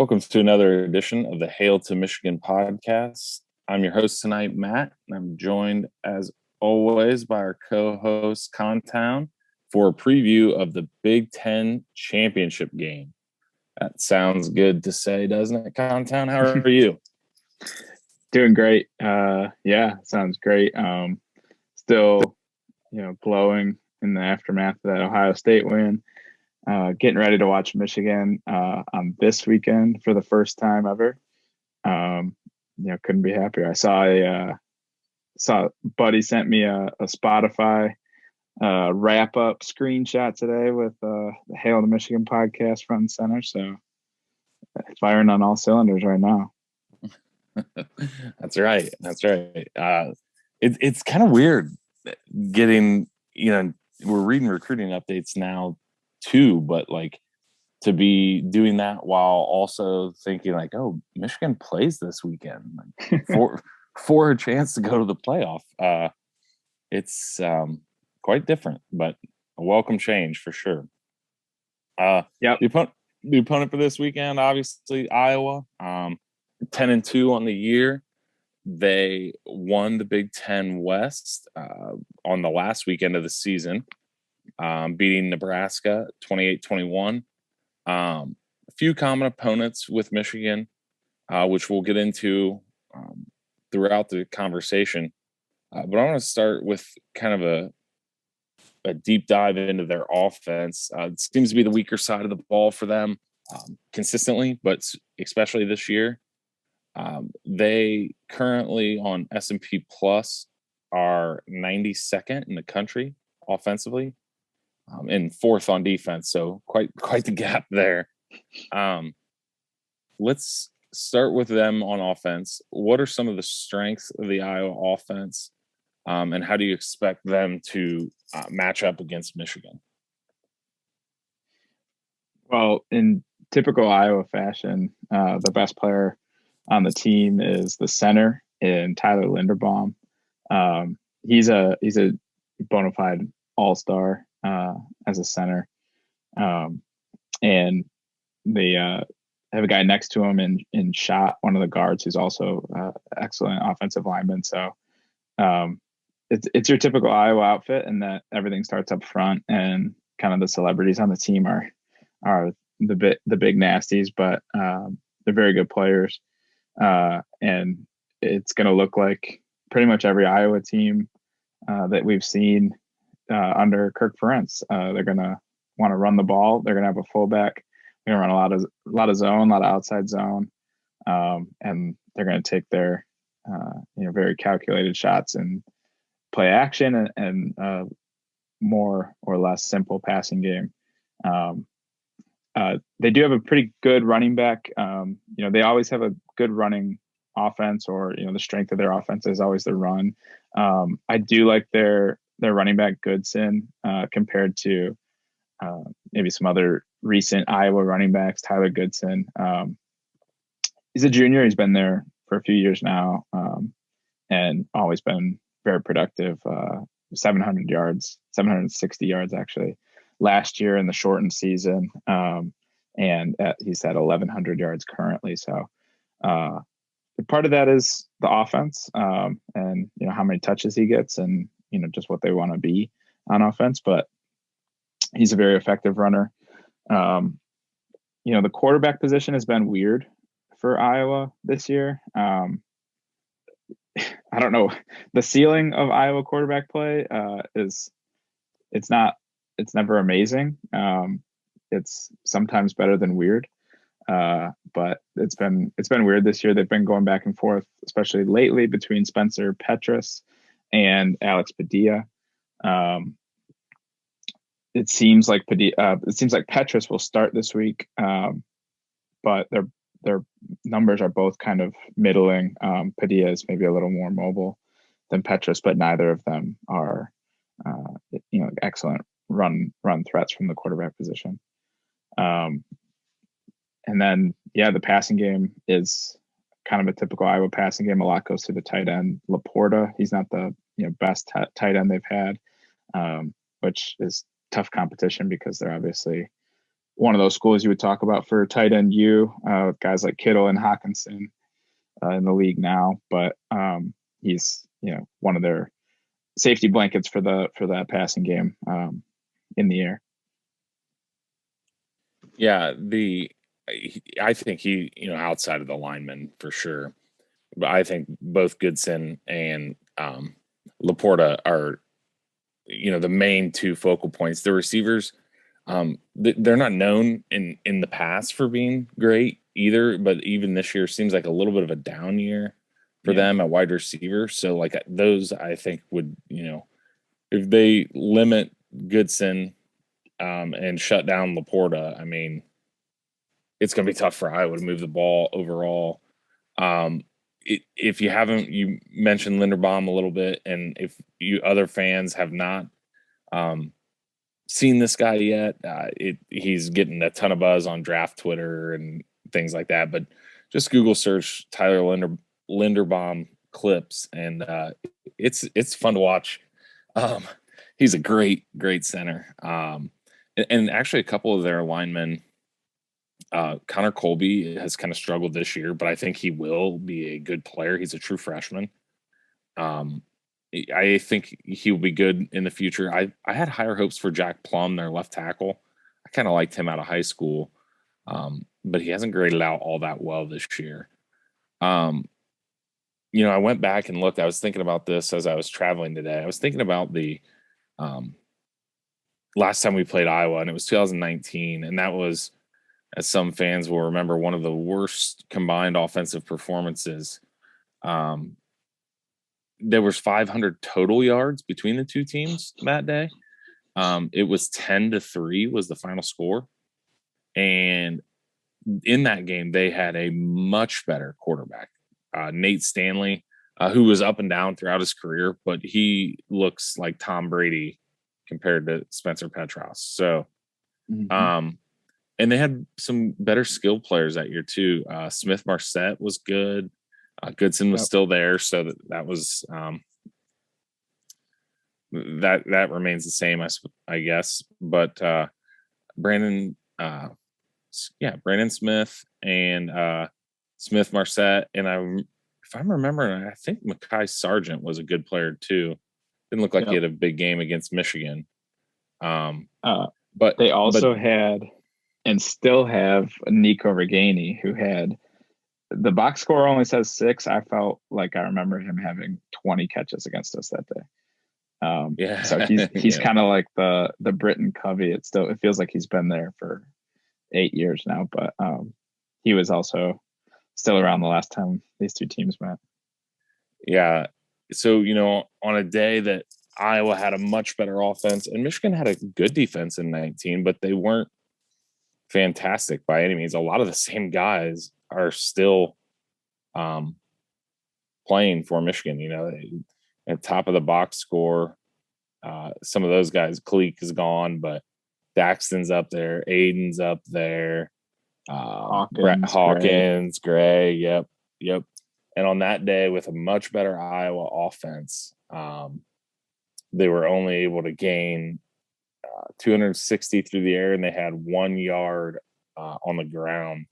Welcome to another edition of the Hail to Michigan podcast. I'm your host tonight, Matt, and I'm joined as always by our co-host, Contown, for a preview of the Big Ten championship game. That sounds good to say, doesn't it, Contown? How are you? Doing great. Sounds great. Still, blowing in the aftermath of that Ohio State win. Getting ready to watch Michigan on this weekend for the first time ever. Couldn't be happier. I saw Buddy sent me a Spotify wrap up screenshot today with the Hail to Michigan podcast front and center. So firing on all cylinders right now. That's right. It's kind of weird getting, we're reading recruiting updates now too, but to be doing that while also thinking Michigan plays this weekend for a chance to go to the playoff. It's quite different, but a welcome change for sure. The opponent for this weekend, obviously Iowa, 10-2 on the year. They won the Big Ten West on the last weekend of the season, beating Nebraska 28-21. A few common opponents with Michigan, which we'll get into throughout the conversation. But I want to start with kind of a deep dive into their offense. It seems to be the weaker side of the ball for them consistently, but especially this year. They currently on S&P Plus are 92nd in the country offensively, and fourth on defense. So quite the gap there. Let's start with them on offense. What are some of the strengths of the Iowa offense, and how do you expect them to match up against Michigan? Well, in typical Iowa fashion, the best player on the team is the center in Tyler Linderbaum. He's a bona fide all-star as a center. And they have a guy next to him in Shot, one of the guards, who's also excellent offensive lineman. So it's your typical Iowa outfit, in that everything starts up front, and kind of the celebrities on the team are the big nasties, but they're very good players. And it's going to look like pretty much every Iowa team that we've seen under Kirk Ferentz. They're going to want to run the ball. They're going to have a fullback. They're going to run a lot of zone, a lot of outside zone, and they're going to take their very calculated shots and play action and more or less simple passing game. They do have a pretty good running back. They always have a good running offense, or the strength of their offense is always the run. I do like their running back Goodson compared to maybe some other recent Iowa running backs. Tyler Goodson, he's a junior. He's been there for a few years now, and always been very productive. 700 yards, 760 yards actually last year in the shortened season. And he's at 1,100 yards currently. So part of that is the offense, and how many touches he gets, and just what they want to be on offense. But he's a very effective runner. The quarterback position has been weird for Iowa this year. I don't know. The ceiling of Iowa quarterback play it's never amazing. It's sometimes better than weird. But it's been weird this year. They've been going back and forth, especially lately, between Spencer Petras and Alex Padilla. It seems like Petras will start this week, but their numbers are both kind of middling. Padilla is maybe a little more mobile than Petras, but neither of them are excellent run threats from the quarterback position. And then, the passing game is kind of a typical Iowa passing game. A lot goes to the tight end, Laporta. He's not the best tight end they've had, which is tough competition because they're obviously one of those schools you would talk about for tight end U, with guys like Kittle and Hawkinson in the league now. But he's one of their safety blankets for that passing game in the air. Yeah, I think he, outside of the linemen for sure, but I think both Goodson and Laporta are, the main two focal points. The receivers, they're not known in the past for being great either, but even this year seems like a little bit of a down year for them at wide receiver. So like those, I think would, if they limit Goodson and shut down Laporta, I mean, it's going to be tough for Iowa to move the ball overall. If you haven't, you mentioned Linderbaum a little bit, and if you other fans have not seen this guy yet, he's getting a ton of buzz on draft Twitter and things like that. But just Google search Tyler Linderbaum clips, and it's fun to watch. He's a great center. And actually, a couple of their linemen. Connor Colby has kind of struggled this year, but I think he will be a good player. He's a true freshman. I think he'll be good in the future. I had higher hopes for Jack Plum, their left tackle. I kind of liked him out of high school, but he hasn't graded out all that well this year. I went back and looked. I was thinking about this as I was traveling today. I was thinking about the last time we played Iowa, and it was 2019, and that was, as some fans will remember, one of the worst combined offensive performances. There was 500 total yards between the two teams that day. It was 10-3 was the final score. And in that game, they had a much better quarterback, Nate Stanley, who was up and down throughout his career, but he looks like Tom Brady compared to Spencer Petras. So, and they had some better skill players that year too. Smith Marset was good. Goodson was still there, so that was that remains the same, I guess. But Brandon Smith and Smith Marset, and if I'm remembering, I think Mekhi Sargent was a good player too. Didn't look like he had a big game against Michigan. But they also had and still have Nico Reganey, who had the box score only says 6. I felt like I remember him having 20 catches against us that day. So he's kind of like the Britton Covey. It feels like he's been there for 8 years now, but he was also still around the last time these two teams met. Yeah. So, on a day that Iowa had a much better offense and Michigan had a good defense in 19, but they weren't fantastic by any means. A lot of the same guys are still playing for Michigan, at top of the box score. Some of those guys, Cleek is gone, but Daxton's up there, Aiden's up there, Hawkins, Gray, yep. And on that day, with a much better Iowa offense, they were only able to gain 260 through the air, and they had 1 yard on the ground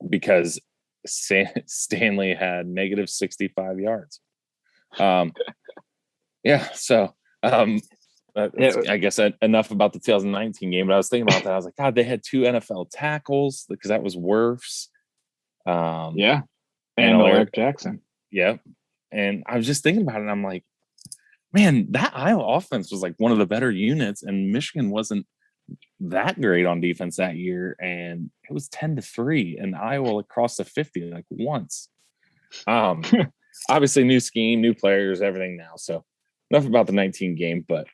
because Stanley had negative 65 yards. So I guess enough about the 2019 game, but I was thinking about that. I was like, God, they had 2 NFL tackles because that was Wirfs. And Eric Jackson. Yep. And I was just thinking about it, and I'm like, man, that Iowa offense was like one of the better units, and Michigan wasn't that great on defense that year, and it was 10-3, and Iowa crossed the 50 like once. Obviously, new scheme, new players, everything now. So enough about the 19 game, but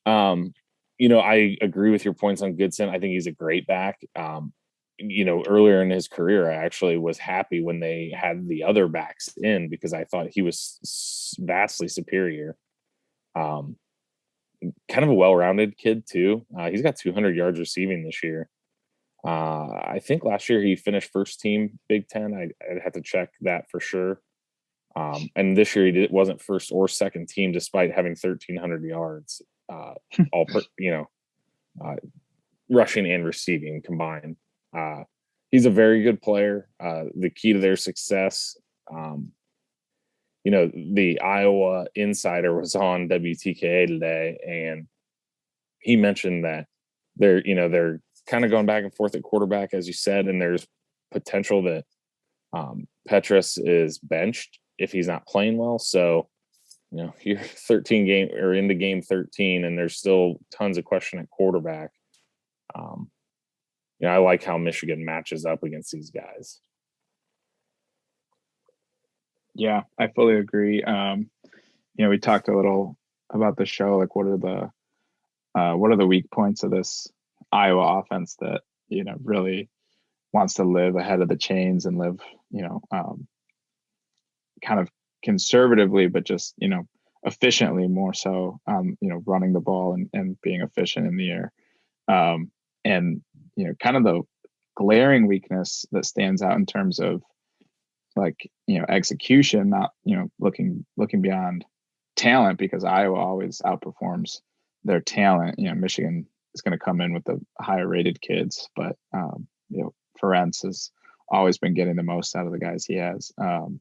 I agree with your points on Goodson. I think he's a great back. Earlier in his career, I actually was happy when they had the other backs in because I thought he was vastly superior. Kind of a well-rounded kid too. He's got 200 yards receiving this year. I think last year he finished first team Big Ten. I'd have to check that for sure. And this year he wasn't first or second team, despite having 1,300 yards. rushing and receiving combined. Uh, he's a very good player. The key to their success, um, the Iowa Insider was on WTKA today, and he mentioned that they're kind of going back and forth at quarterback, as you said, and there's potential that Petrus is benched if he's not playing well. So, you're 13 game or into game 13, and there's still tons of question at quarterback. Um, I like how Michigan matches up against these guys. Yeah, I fully agree. We talked a little about the show, like what are the weak points of this Iowa offense that really wants to live ahead of the chains and live kind of conservatively, but just efficiently more so. Running the ball and being efficient in the air, and kind of the glaring weakness that stands out in terms of like execution, not looking beyond talent, because Iowa always outperforms their talent. Michigan is going to come in with the higher rated kids, but Ferentz has always been getting the most out of the guys he has. On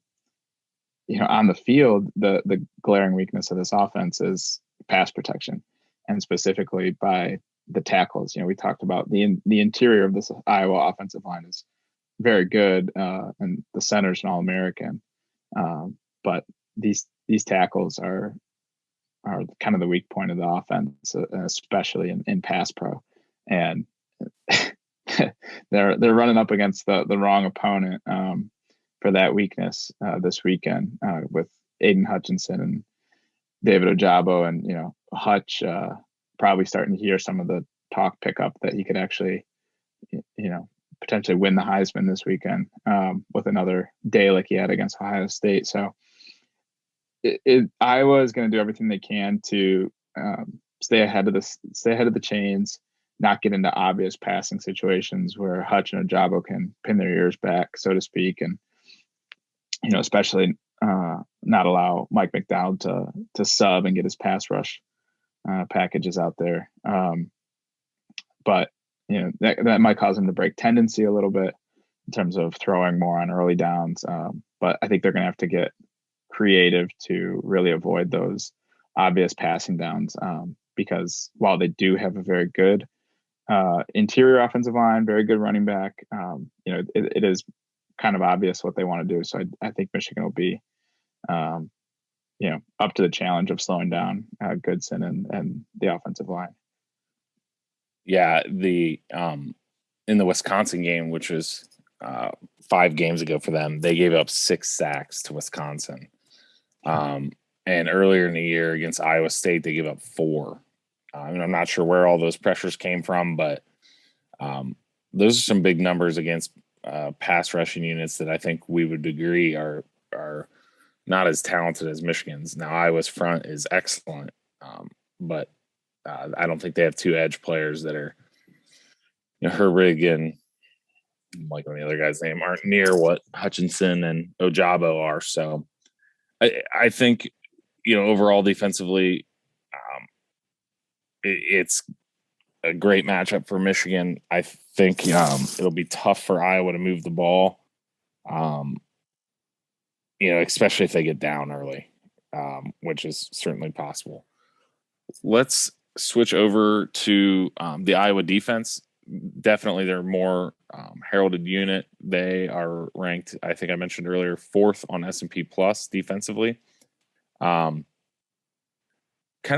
the field, the glaring weakness of this offense is pass protection, and specifically by the tackles. We talked about the interior of this Iowa offensive line is very good, and the center's an All-American, but these tackles are kind of the weak point of the offense, especially in pass pro, and they're running up against the wrong opponent for that weakness this weekend with Aiden Hutchinson and David Ojabo, and Hutch probably starting to hear some of the talk pick up that he could actually potentially win the Heisman this weekend with another day like he had against Ohio State. So Iowa is going to do everything they can to stay ahead of the chains, not get into obvious passing situations where Hutch and Ojabo can pin their ears back, so to speak, and especially not allow Mike McDowell to sub and get his pass rush packages out there. But that might cause him to break tendency a little bit in terms of throwing more on early downs. But I think they're going to have to get creative to really avoid those obvious passing downs, because while they do have a very good interior offensive line, very good running back, it is kind of obvious what they want to do. So I think Michigan will be, up to the challenge of slowing down Goodson and the offensive line. Yeah, the in the Wisconsin game, which was 5 games ago for them, they gave up 6 sacks to Wisconsin. And earlier in the year against Iowa State, they gave up 4. And I'm not sure where all those pressures came from, but those are some big numbers against pass rushing units that I think we would agree are not as talented as Michigan's. Now, Iowa's front is excellent, but I don't think they have 2 edge players that are Herrig and like one of the other guys' name aren't near what Hutchinson and Ojabo are. So I think overall defensively, it's a great matchup for Michigan. I think it'll be tough for Iowa to move the ball, especially if they get down early, which is certainly possible. Let's switch over to the Iowa defense. Definitely they're more heralded unit. They are ranked, I think I mentioned earlier, 4th on S&P Plus defensively. Kind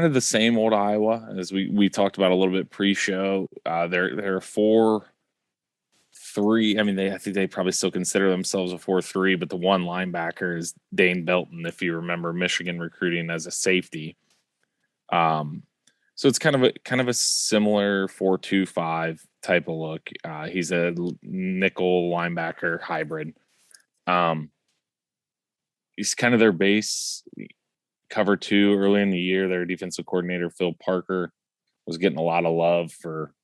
of the same old Iowa as we talked about a little bit pre-show. They're 4-3. I mean, I think they probably still consider themselves a 4-3, but the one linebacker is Dane Belton, if you remember Michigan recruiting as a safety. So it's kind of a similar 4-2-5 type of look. He's a nickel linebacker hybrid. He's kind of their base cover 2 early in the year. Their defensive coordinator, Phil Parker, was getting a lot of love for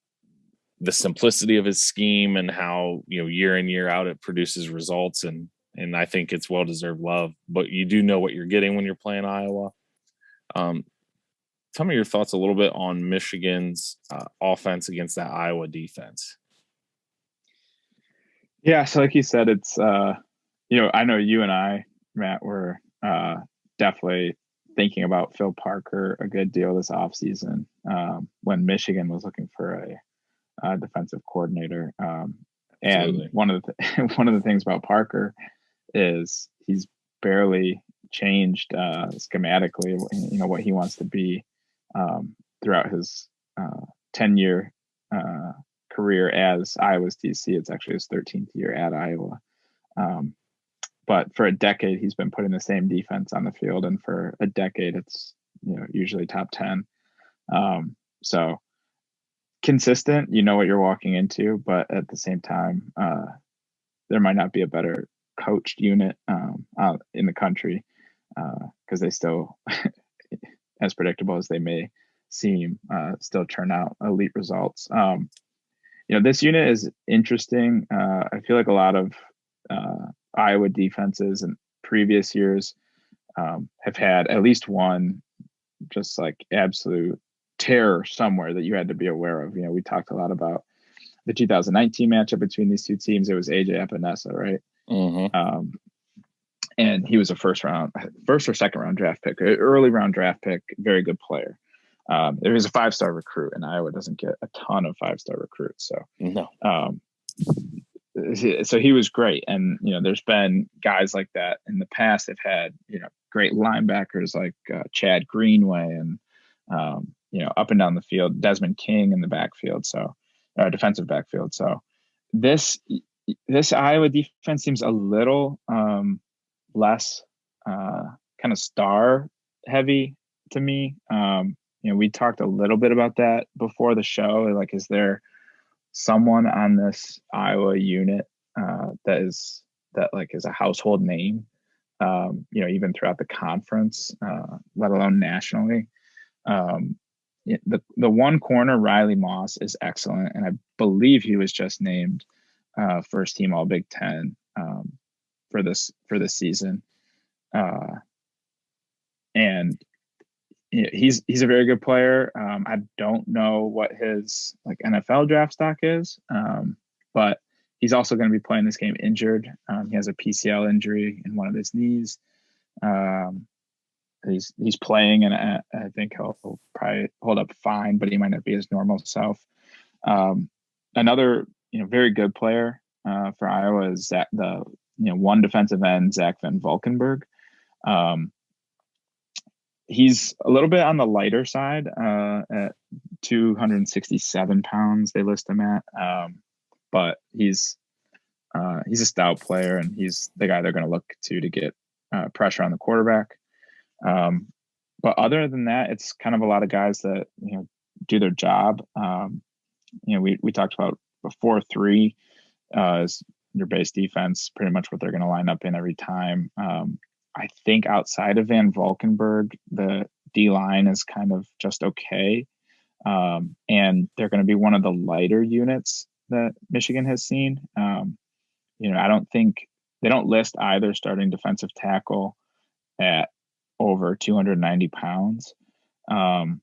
the simplicity of his scheme and how, year in, year out, it produces results. And I think it's well-deserved love, but you do know what you're getting when you're playing Iowa. tell me your thoughts a little bit on Michigan's offense against that Iowa defense. Yeah, so like you said, it's I know you and I, Matt, were definitely thinking about Phil Parker a good deal this offseason when Michigan was looking for a defensive coordinator. And one of the things about Parker is he's barely changed schematically, what he wants to be throughout his 10-year career as Iowa's DC. It's actually his 13th year at Iowa. But for a decade, he's been putting the same defense on the field. And for a decade, it's, usually top 10. So consistent, you know what you're walking into, but at the same time, there might not be a better coached unit out in the country because they still, as predictable as they may seem, still churn out elite results. This unit is interesting. I feel like a lot of Iowa defenses in previous years have had at least one just like absolute terror somewhere that you had to be aware of. We talked a lot about the 2019 matchup between these two teams. It was AJ Epinesa, right? Mm-hmm. And he was a first or second round draft pick, early round draft pick, very good player. He was a 5-star recruit, and Iowa doesn't get a ton of 5-star recruits. So no. So he was great. And, there's been guys like that in the past. They've had, great linebackers like Chad Greenway and, up and down the field, Desmond King in the backfield. So defensive backfield. So this Iowa defense seems a little less kind of star heavy to me. We talked a little bit about that before the show. Like, is there someone on this Iowa unit that is a household name, even throughout the conference, let alone nationally? The one corner, Riley Moss, is excellent, and I believe he was just named first team All Big Ten for this season, and he's a very good player. I don't know what his NFL draft stock is, but he's also going to be playing this game injured. He has a PCL injury in one of his knees. He's playing, and I think he'll probably hold up fine, but he might not be his normal self. Another very good player for Iowa is the one defensive end, Zach Van Volkenberg. He's a little bit on the lighter side at 267 pounds. They list him at, but he's a stout player, and he's the guy they're going to look to get pressure on the quarterback. But other than that, it's kind of a lot of guys that do their job. We talked about 4-3 is your base defense, pretty much what they're going to line up in every time. I think outside of Van Valkenburg, the D-line is kind of just okay. And they're going to be one of the lighter units that Michigan has seen. I don't think they don't list either starting defensive tackle at over 290 pounds. And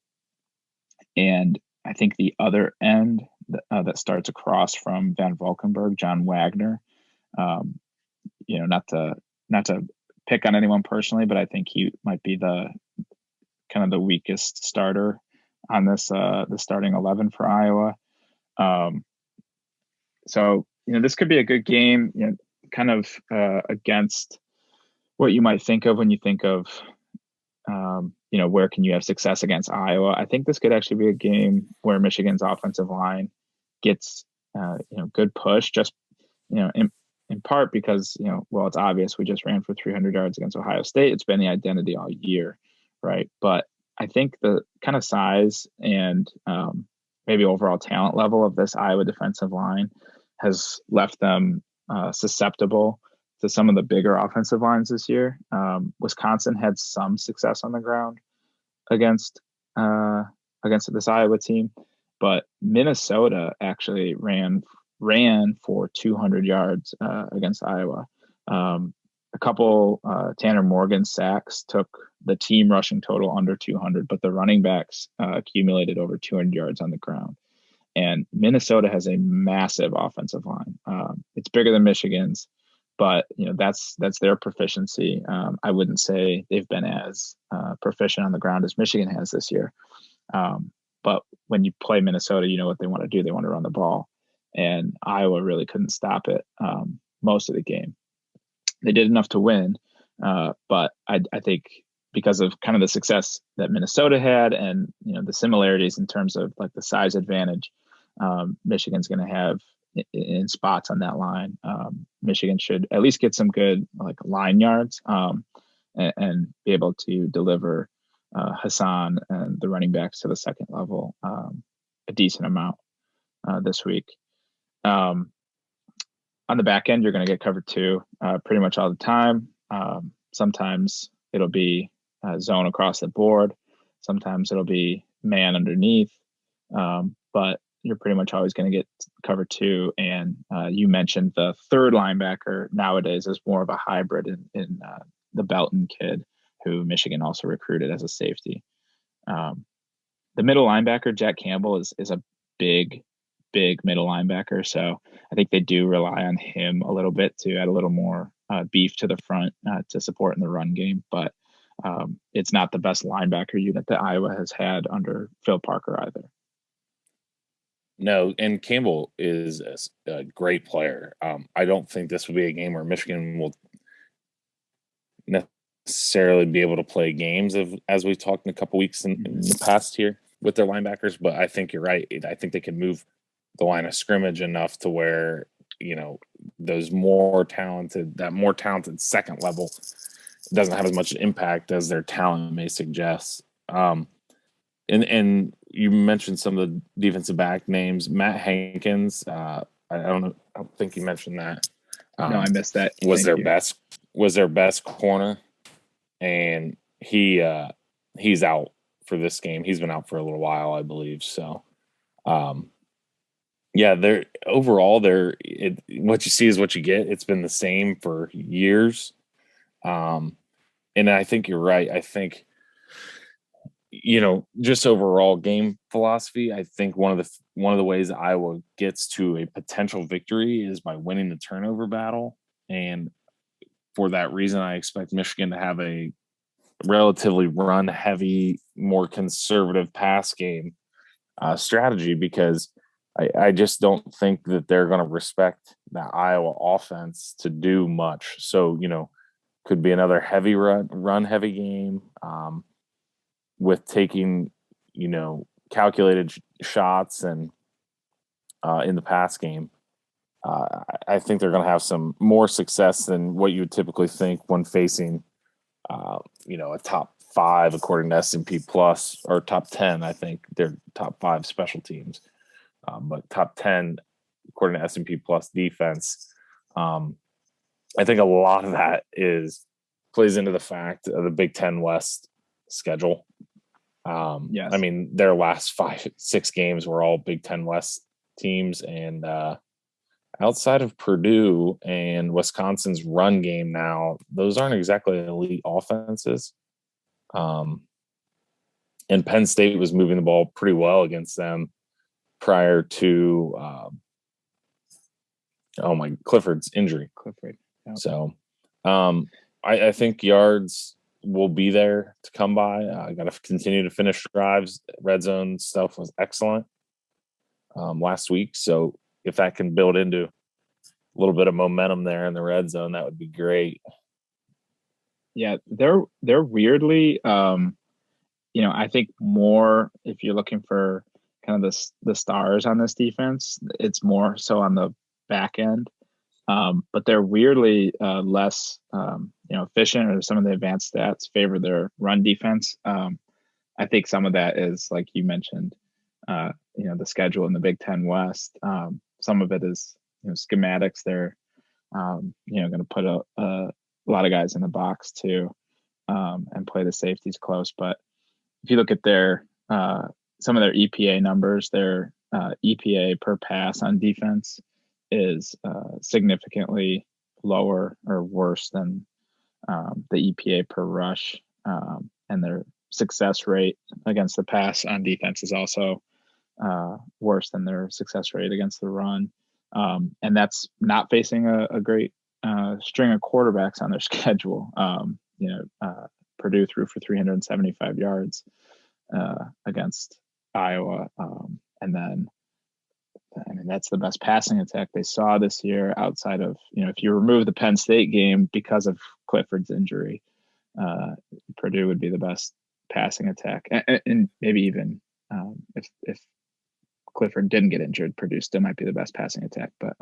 I think the other end that starts across from Van Valkenburg, John Wagner, not to pick on anyone personally, but I think he might be the kind of the weakest starter on this the starting 11 for Iowa. So this could be a good game, kind of against what you might think of when you think of where can you have success against Iowa. I think this could actually be a game where Michigan's offensive line gets good push, just in part because, it's obvious we just ran for 300 yards against Ohio State. It's been the identity all year, right? But I think the kind of size and maybe overall talent level of this Iowa defensive line has left them susceptible to some of the bigger offensive lines this year. Wisconsin had some success on the ground against this Iowa team, but Minnesota actually ran for 200 yards against Iowa. A couple Tanner Morgan sacks took the team rushing total under 200, but the running backs accumulated over 200 yards on the ground. And Minnesota has a massive offensive line. It's bigger than Michigan's, but that's their proficiency. I wouldn't say they've been as proficient on the ground as Michigan has this year. But when you play Minnesota, you know what they want to do. They want to run the ball, and Iowa really couldn't stop it most of the game. They did enough to win, but I think because of kind of the success that Minnesota had, and the similarities in terms of like the size advantage, Michigan's going to have in spots on that line. Michigan should at least get some good like line yards and be able to deliver Hassan and the running backs to the second level a decent amount this week. On the back end, you're going to get cover two pretty much all the time. Sometimes it'll be zone across the board. Sometimes it'll be man underneath. But you're pretty much always going to get cover two. And you mentioned the third linebacker nowadays is more of a hybrid in the Belton kid, who Michigan also recruited as a safety. The middle linebacker, Jack Campbell, is a big middle linebacker. So I think they do rely on him a little bit to add a little more beef to the front to support in the run game. But it's not the best linebacker unit that Iowa has had under Phil Parker either. No, and Campbell is a great player. I don't think this will be a game where Michigan will necessarily be able to play games as we've talked in a couple weeks in the past here with their linebackers, but I think you're right. I think they can move the line of scrimmage enough to where that more talented second level doesn't have as much impact as their talent may suggest. And you mentioned some of the defensive back names. Matt Hankins, I don't think you mentioned that. No, I missed that. Was their best corner, and he's out for this game. He's been out for a little while, I believe. So, they're overall what you see is what you get. It's been the same for years, and I think you're right. I think just overall game philosophy. I think one of the ways Iowa gets to a potential victory is by winning the turnover battle, and for that reason, I expect Michigan to have a relatively run-heavy, more conservative pass game strategy, because I just don't think that they're going to respect that Iowa offense to do much. So, could be another heavy run-heavy game with taking, calculated shots and in the pass game. I think they're going to have some more success than what you would typically think when facing, a top 5 according to S&P Plus, or top 10. I think they're top 5 special teams, but top 10 according to S&P Plus defense. I think a lot of that plays into the fact of the Big Ten West schedule. Yes. I mean, their last 5-6 games were all Big Ten West teams, and outside of Purdue and Wisconsin's run game now, those aren't exactly elite offenses. And Penn State was moving the ball pretty well against them prior to Clifford's injury. Yep. So I think yards will be there to come by. I got to continue to finish drives. Red zone stuff was excellent last week. So if that can build into a little bit of momentum there in the red zone, that would be great. Yeah, they're weirdly, I think more if you're looking for kind of the stars on this defense, it's more so on the back end. But they're weirdly less, efficient, or some of the advanced stats favor their run defense. I think some of that is, like you mentioned, the schedule in the Big Ten West. Some of it is schematics. They're, going to put a lot of guys in the box too, and play the safeties close. But if you look at their some of their EPA numbers, their EPA per pass on defense is significantly lower or worse than the EPA per rush and their success rate against the pass on defense is also worse than their success rate against the run. And that's not facing a great string of quarterbacks on their schedule. Purdue threw for 375 yards against Iowa. And then, that's the best passing attack they saw this year outside of, if you remove the Penn State game because of Clifford's injury, Purdue would be the best passing attack. And maybe even if Clifford didn't get injured, Purdue still might be the best passing attack. But,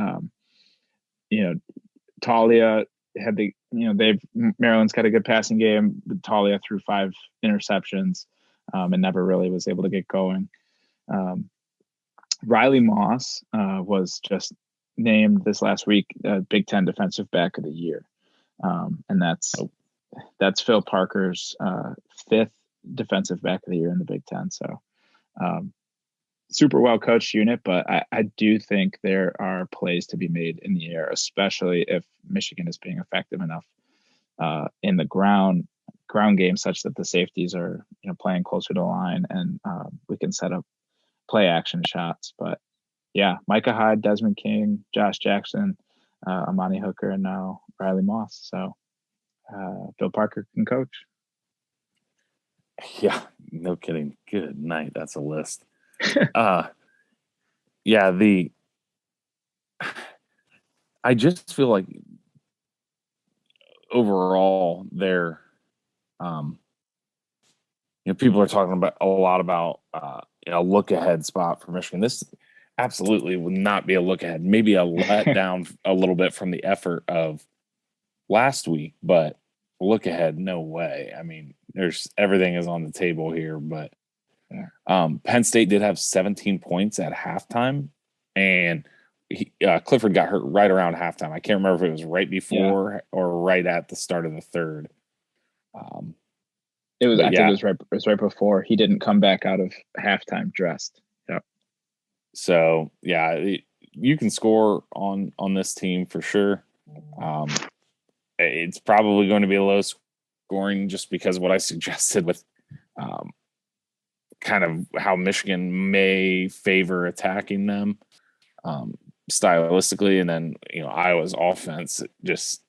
Talia had Maryland's got a good passing game. Talia threw 5 interceptions and never really was able to get going. Riley Moss was just named this last week Big Ten Defensive Back of the Year. And that's Phil Parker's 5th Defensive Back of the Year in the Big Ten. So super well coached unit, but I do think there are plays to be made in the air, especially if Michigan is being effective enough in the ground game such that the safeties are playing closer to the line and we can set up play action shots. But yeah, Micah Hyde, Desmond King, Josh Jackson, Amani Hooker, and now Riley Moss. So Phil Parker can coach. Yeah, no kidding. Good night. That's a list. I just feel like overall they're people are talking about a lot about a look ahead spot for Michigan. This absolutely would not be a look ahead, maybe a letdown a little bit from the effort of last week, but look ahead, no way. I mean, everything is on the table here, but Penn State did have 17 points at halftime, and Clifford got hurt right around halftime. I can't remember if it was right before or right at the start of the third. It was right before. He didn't come back out of halftime dressed. Yep. So you can score on this team for sure. It's probably going to be a low scoring just because of what I suggested with kind of how Michigan may favor attacking them stylistically, and then Iowa's offense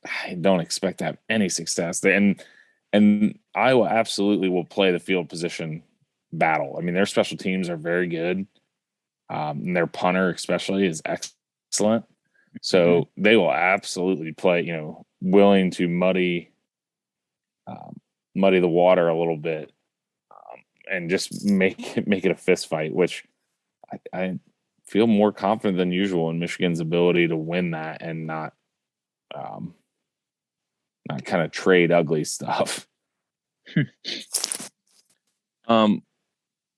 I don't expect to have any success. And Iowa absolutely will play the field position battle. I mean, their special teams are very good. And their punter especially is excellent. So they will absolutely play, willing to muddy the water a little bit and just make it a fist fight, which I feel more confident than usual in Michigan's ability to win that and not kind of trade ugly stuff.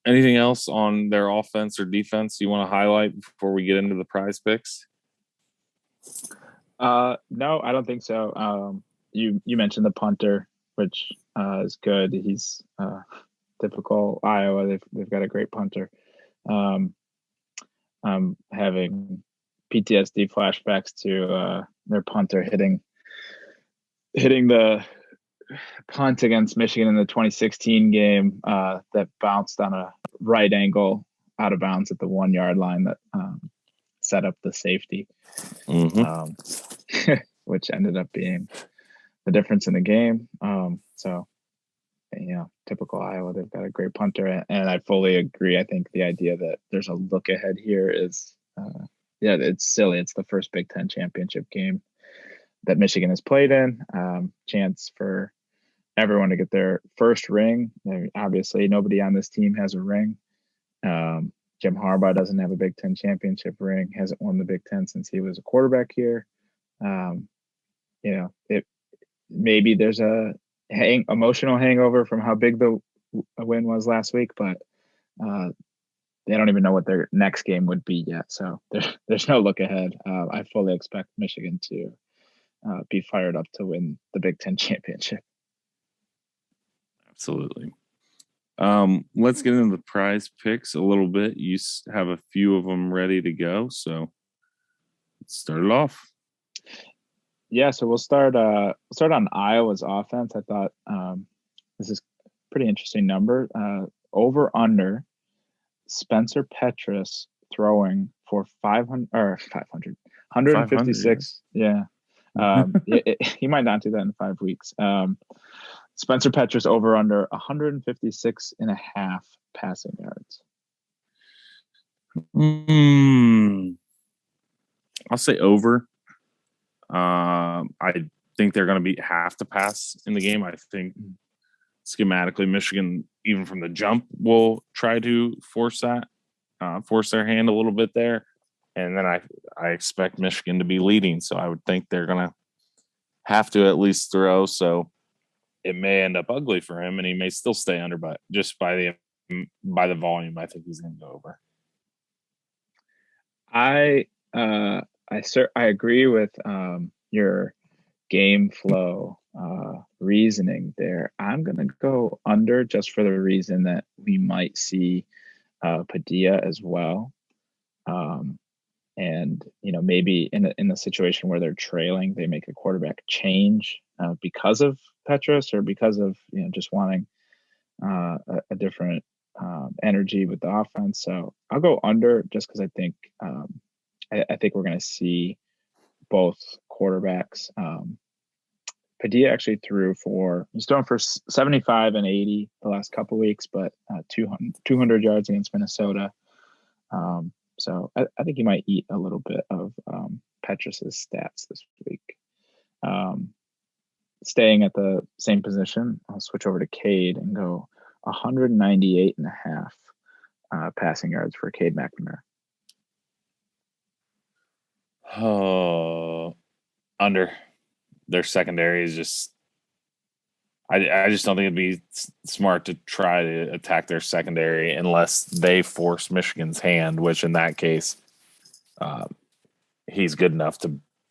Anything else on their offense or defense you want to highlight before we get into the prize picks? No, I don't think so. You mentioned the punter, which is good. He's typical Iowa. They've got a great punter. I'm having PTSD flashbacks to their punter hitting the punt against Michigan in the 2016 game that bounced on a right angle out of bounds at the 1 yard line that set up the safety, which ended up being the difference in the game. So, typical Iowa. They've got a great punter, and I fully agree. I think the idea that there's a look ahead here is, it's silly. It's the first Big Ten championship game that Michigan has played in. Chance for everyone to get their first ring. I mean, obviously, nobody on this team has a ring. Jim Harbaugh doesn't have a Big Ten championship ring. Hasn't won the Big Ten since he was a quarterback here. Maybe there's a emotional hangover from how big the win was last week, but they don't even know what their next game would be yet. So there's no look ahead. I fully expect Michigan to be fired up to win the Big Ten championship. Absolutely. Let's get into the prize picks a little bit. You have a few of them ready to go, so let's start it off. Yeah, so we'll start on Iowa's offense. I thought this is pretty interesting number. Over under Spencer Petras throwing for 500 or 500, 500. 156. Yeah. He might not do that in 5 weeks. Spencer Petras over under 156 and a half passing yards. I'll say over. I think they're going to have to pass in the game. I think schematically, Michigan, even from the jump, will try to force their hand a little bit there. And then I expect Michigan to be leading. So I would think they're going to have to at least throw. So it may end up ugly for him and he may still stay under, but just by the volume, I think he's going to go over. I agree with your game flow reasoning there. I'm going to go under just for the reason that we might see Padilla as well. And, maybe in a situation where they're trailing, they make a quarterback change because of Petras or because of, just wanting a different energy with the offense. So I'll go under just because I think I think we're going to see both quarterbacks. Padilla actually he's throwing for 75 and 80 the last couple of weeks, but 200 yards against Minnesota. So I think he might eat a little bit of Petrus's stats this week. Staying at the same position, I'll switch over to Cade and go 198 and a half passing yards for Cade McNamara. Oh, under. Their secondary is just I just don't think it'd be smart to try to attack their secondary unless they force Michigan's hand, which in that case, he's good enough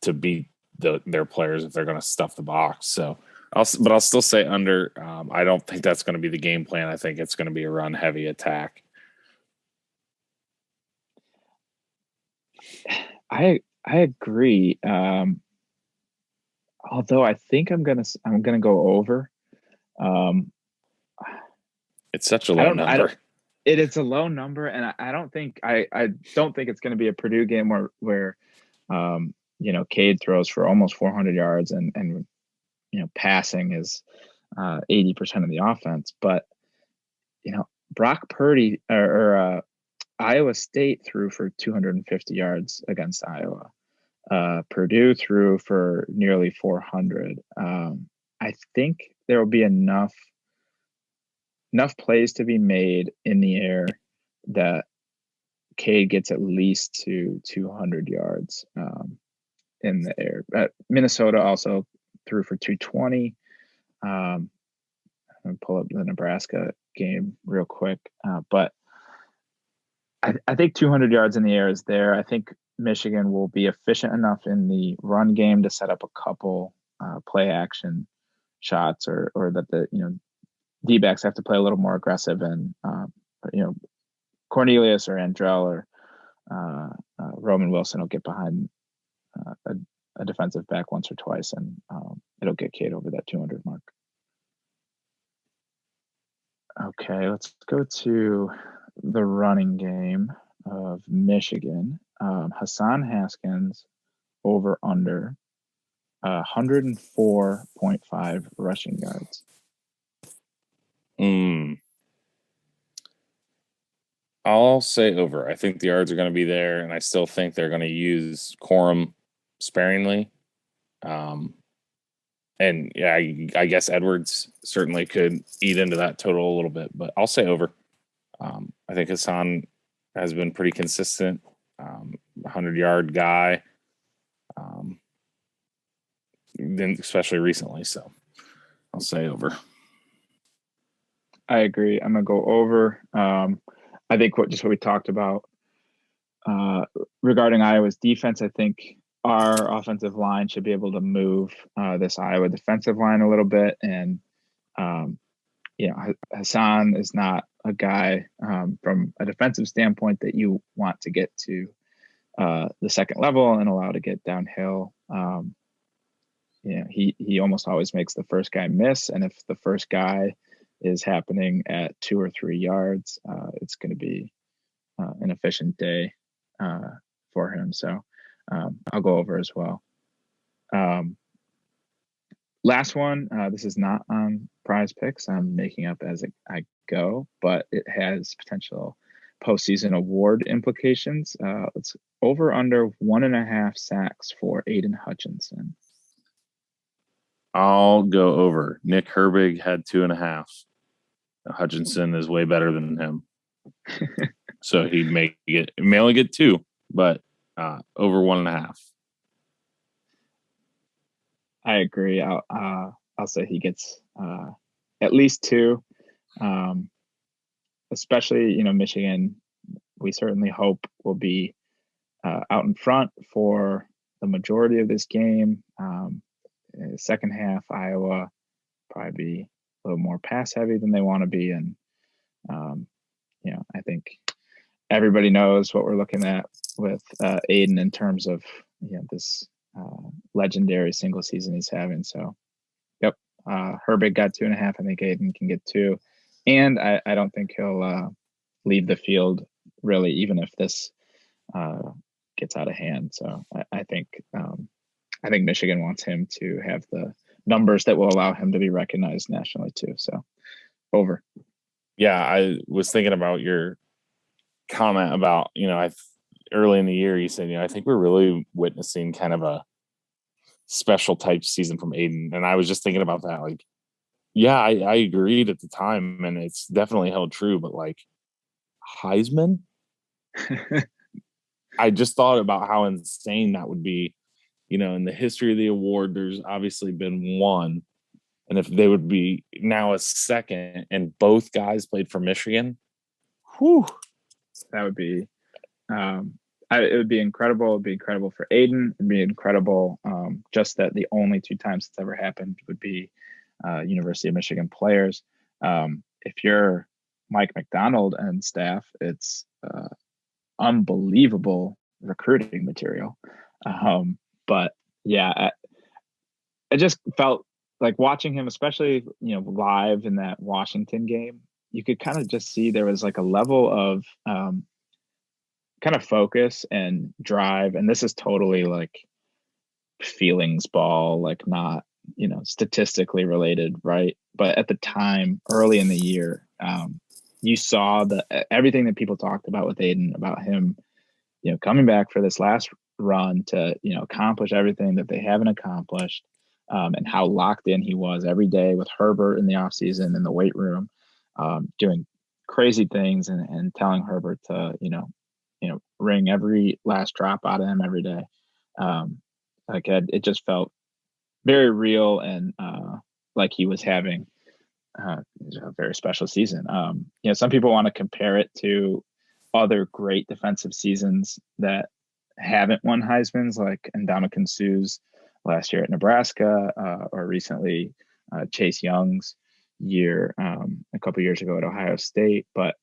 to beat their players if they're going to stuff the box. So I'll still say under. I don't think that's going to be the game plan. I think it's going to be a run heavy attack. I agree. Although I think I'm gonna go over. It's such a low number. It's a low number, and I don't think it's going to be a Purdue game where Cade throws for almost 400 yards and passing is 80% of the offense. But Brock Purdy or Iowa State threw for 250 yards against Iowa. Purdue threw for nearly 400. I think there will be enough plays to be made in the air that Cade gets at least to 200 yards in the air. Minnesota also threw for 220. I'm going to pull up the Nebraska game real quick. But I think 200 yards in the air is there. I think Michigan will be efficient enough in the run game to set up a couple play action shots or that the D-backs have to play a little more aggressive and Cornelius or Andrell or Roman Wilson will get behind a defensive back once or twice and it'll get Cade over that 200 mark. Okay, let's go to the running game of Michigan. Hassan Haskins over under 104.5 rushing yards. I'll say over. I think the yards are going to be there, and I still think they're going to use Corum sparingly. And yeah, I guess Edwards certainly could eat into that total a little bit, but I'll say over. I think Hassan has been pretty consistent, 100-yard guy, then especially recently. So I'll say over. I agree. I'm gonna go over. I think what we talked about regarding Iowa's defense. I think our offensive line should be able to move this Iowa defensive line a little bit, and Hassan is not a guy from a defensive standpoint that you want to get to the second level and allow to get downhill. He almost always makes the first guy miss, and if the first guy is happening at 2 or 3 yards, it's going to be an efficient day for him. So I'll go over as well. Last one. This is not on Prize Picks. I'm making up as I go, but it has potential postseason award implications. It's over under 1.5 sacks for Aiden Hutchinson. I'll go over. Nick Herbig had 2.5. Hutchinson is way better than him. So he may only get 2, but over 1.5. I agree. I'll say he gets at least 2. Especially, Michigan, we certainly hope will be out in front for the majority of this game. Second half, Iowa probably be a little more pass heavy than they want to be. And, I think everybody knows what we're looking at with Aiden in terms of this legendary single season he's having. So, yep, Herbig got 2.5. I think Aiden can get 2. And I don't think he'll leave the field, really, even if this gets out of hand. So I think Michigan wants him to have the numbers that will allow him to be recognized nationally too. So over. Yeah, I was thinking about your comment about, early in the year, you said, I think we're really witnessing kind of a special type season from Aiden. And I was just thinking about that. Like, yeah, I agreed at the time, and it's definitely held true, but like Heisman, I just thought about how insane that would be. In the history of the award, there's obviously been one. And if they would be now a second and both guys played for Michigan, whew. That would be it would be incredible. It would be incredible for Aiden. It would be incredible. Just that the only 2 times it's ever happened would be University of Michigan players. If you're Mike McDonald and staff, it's unbelievable recruiting material. But yeah, I just felt like watching him, especially, live in that Washington game, you could kind of just see there was like a level of kind of focus and drive. And this is totally like feelings ball, like not, statistically related, right? But at the time, early in the year, you saw everything that people talked about with Aiden, about him, coming back for this last run to, accomplish everything that they haven't accomplished, and how locked in he was every day with Herbert in the offseason in the weight room, doing crazy things and telling Herbert to, wring every last drop out of him every day. It just felt very real and like he was having a very special season. Some people want to compare it to other great defensive seasons that haven't won Heisman's, like Ndamukong Suh's last year at Nebraska, or recently Chase Young's year a couple years ago at Ohio State. But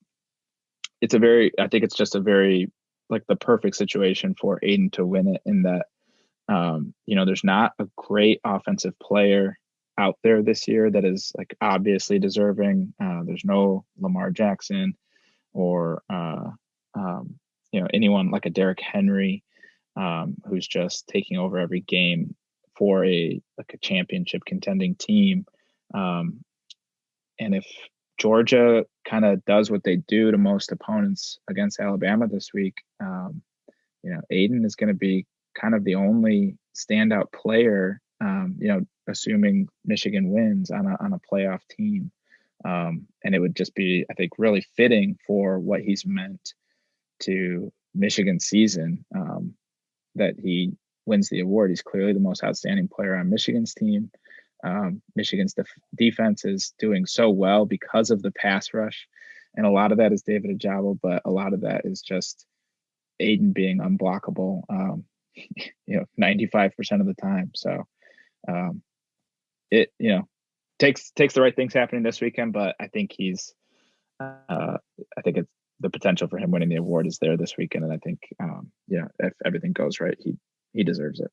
I think it's just a very, like, the perfect situation for Aiden to win it, in that there's not a great offensive player out there this year that is like obviously deserving. There's no Lamar Jackson or anyone like a Derrick Henry, who's just taking over every game for a championship contending team. And if Georgia kind of does what they do to most opponents against Alabama this week, Aiden is going to be kind of the only standout player, assuming Michigan wins on a playoff team. And it would just be, I think, really fitting for what he's meant to Michigan's season, that he wins the award. He's clearly the most outstanding player on Michigan's team. Michigan's defense is doing so well because of the pass rush. And a lot of that is David Ajabo, but a lot of that is just Aiden being unblockable, 95% of the time. So it, takes the right things happening this weekend, but I think I think it's the potential for him winning the award is there this weekend. And I think, if everything goes right, he deserves it.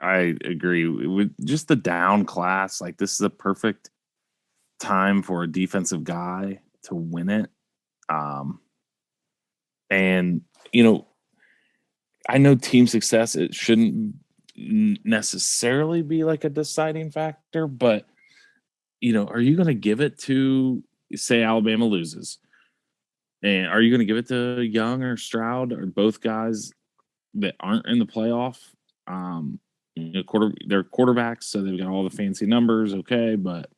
I agree with just the down class. Like, this is a perfect time for a defensive guy to win it. Um, and, I know team success, it shouldn't necessarily be like a deciding factor, but, are you going to give it to, say, Alabama loses? And are you going to give it to Young or Stroud or both guys that aren't in the playoff? They're quarterbacks, so they've got all the fancy numbers, okay, but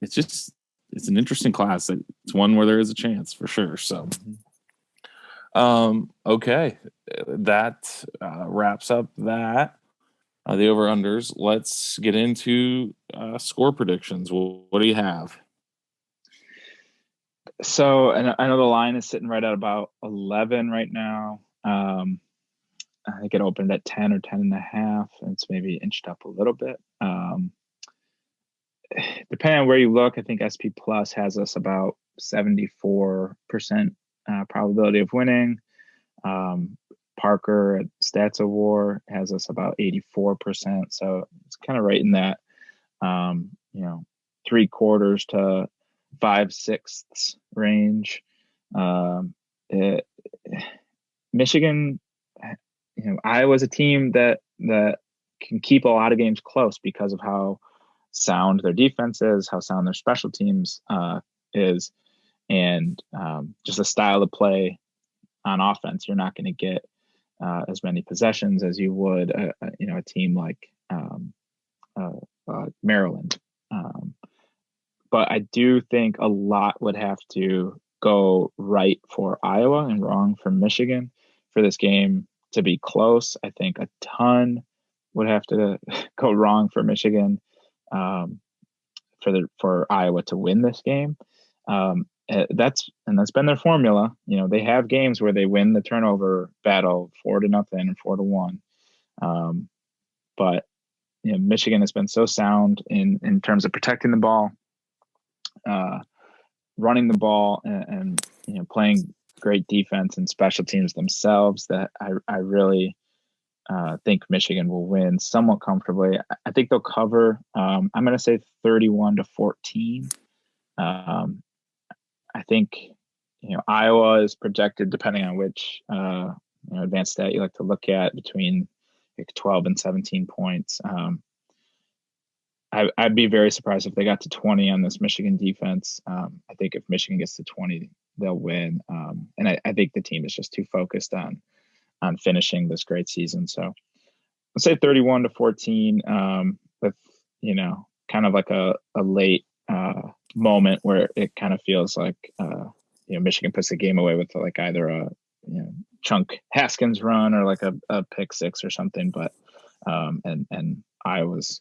it's an interesting class. It's one where there is a chance for sure. So, okay, that wraps up that the over unders. Let's get into score predictions. What do you have? So, and I know the line is sitting right at about 11 right now. I think it opened at 10 or 10 and a half, and it's maybe inched up a little bit. Depending on where you look, I think SP Plus has us about 74% probability of winning. Parker at Stats of War has us about 84%. So it's kind of right in that, 3/4 to 5/6 range. Michigan, Iowa's a team that can keep a lot of games close because of how sound their defense is, how sound their special teams is, and just the style of play on offense. You're not going to get as many possessions as you would a team like Maryland. But I do think a lot would have to go right for Iowa and wrong for Michigan for this game to be close. I think a ton would have to go wrong for Michigan for Iowa to win this game. That's been their formula. They have games where they win the turnover battle 4-0 and 4-1. But Michigan has been so sound in terms of protecting the ball, running the ball, and playing great defense and special teams themselves that I really think Michigan will win somewhat comfortably. I think they'll cover. I'm going to say 31-14. I think Iowa is projected, depending on which advanced stat you like to look at, between 12 and 17 points. I'd be very surprised if they got to 20 on this Michigan defense. I think if Michigan gets to 20, they'll win. And I think the team is just too focused on finishing this great season. So let's say 31-14 with, kind of like a late moment where it kind of feels like, Michigan puts the game away with like either a, Chunk Haskins run or like a pick six or something. But, and Iowa's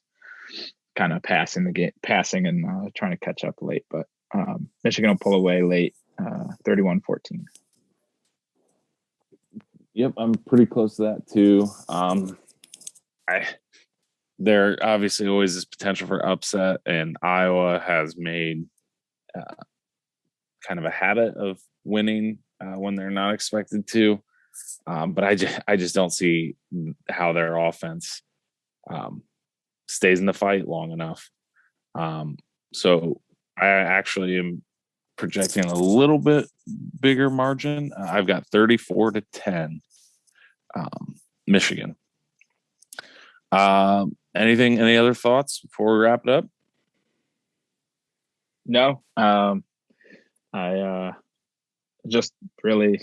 kind of passing and trying to catch up late, but Michigan will pull away late, 31-14. Yep, I'm pretty close to that too. There obviously always is potential for upset, and Iowa has made kind of a habit of winning when they're not expected to. But I just don't see how their offense stays in the fight long enough. So I actually am projecting a little bit bigger margin. I've got 34-10 Michigan. Any other thoughts before we wrap it up? No. I just really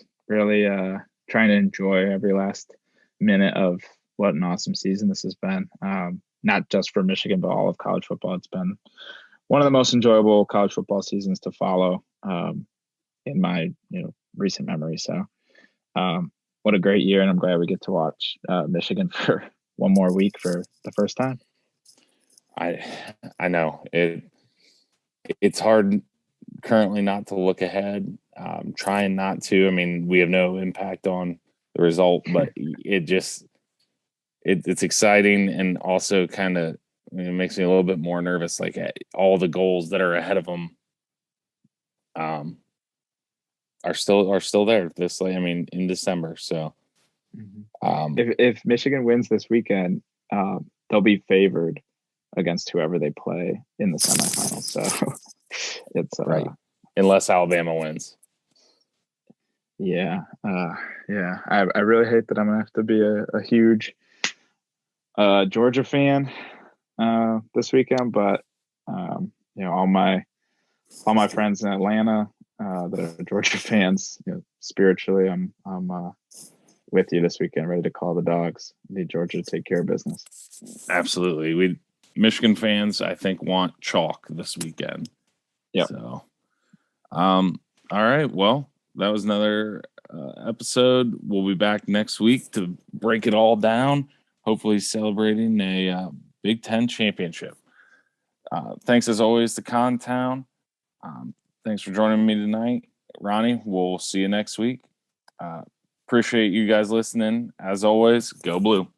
trying to enjoy every last minute of what an awesome season this has been. Not just for Michigan, but all of college football. It's been one of the most enjoyable college football seasons to follow in my recent memory. So what a great year, and I'm glad we get to watch Michigan for one more week for the first time. I know it's hard currently not to look ahead. Trying not to. I mean, we have no impact on the result, but it's exciting, and also kind of it makes me a little bit more nervous. Like all the goals that are ahead of them, are still there in December. So, if Michigan wins this weekend, they'll be favored against whoever they play in the semifinals. So it's right. Unless Alabama wins. Yeah. I really hate that I'm gonna have to be a huge Georgia fan this weekend, but all my friends in Atlanta that are Georgia fans, spiritually, I'm with you this weekend, ready to call the dogs. Need Georgia to take care of business. Absolutely. Michigan fans, I think, want chalk this weekend. Yeah. So, all right. Well, that was another episode. We'll be back next week to break it all down. Hopefully, celebrating a Big Ten championship. Thanks as always to Contown. Thanks for joining me tonight, Ronnie. We'll see you next week. Appreciate you guys listening. As always, go Blue.